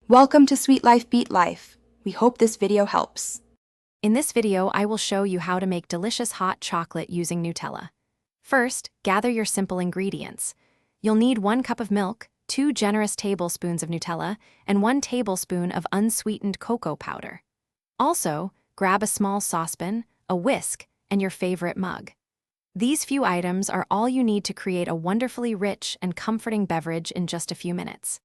Welcome to Sweet Life Beat Life. We hope this video helps. In this video, I will show you how to make delicious hot chocolate using Nutella. First, gather your simple ingredients. You'll need 1 cup of milk, 2 generous tablespoons of Nutella, and 1 tablespoon of unsweetened cocoa powder. Also, grab a small saucepan, a whisk, and your favorite mug. These few items are all you need to create a wonderfully rich and comforting beverage in just a few minutes.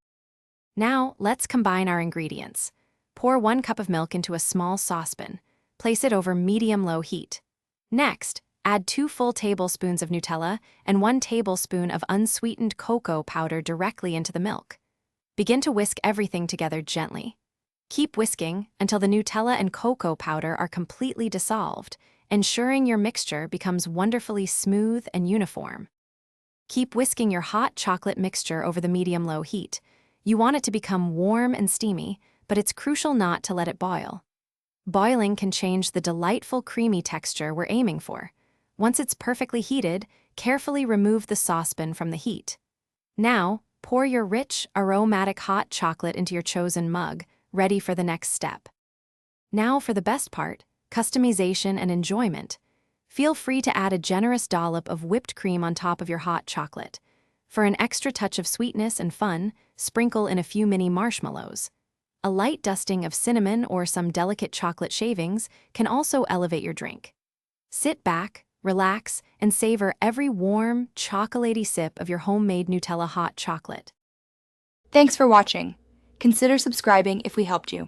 Now, let's combine our ingredients. Pour 1 cup of milk into a small saucepan. Place it over medium-low heat. Next, add 2 full tablespoons of Nutella and 1 tablespoon of unsweetened cocoa powder directly into the milk. Begin to whisk everything together gently. Keep whisking until the Nutella and cocoa powder are completely dissolved, ensuring your mixture becomes wonderfully smooth and uniform. Keep whisking your hot chocolate mixture over the medium-low heat. You want it to become warm and steamy, but it's crucial not to let it boil. Boiling can change the delightful creamy texture we're aiming for. Once it's perfectly heated, carefully remove the saucepan from the heat. Now, pour your rich, aromatic hot chocolate into your chosen mug, ready for the next step. Now for the best part, customization and enjoyment. Feel free to add a generous dollop of whipped cream on top of your hot chocolate. For an extra touch of sweetness and fun, sprinkle in a few mini marshmallows. A light dusting of cinnamon or some delicate chocolate shavings can also elevate your drink. Sit back, relax, and savor every warm, chocolatey sip of your homemade Nutella hot chocolate. Thanks for watching. Consider subscribing if we helped you.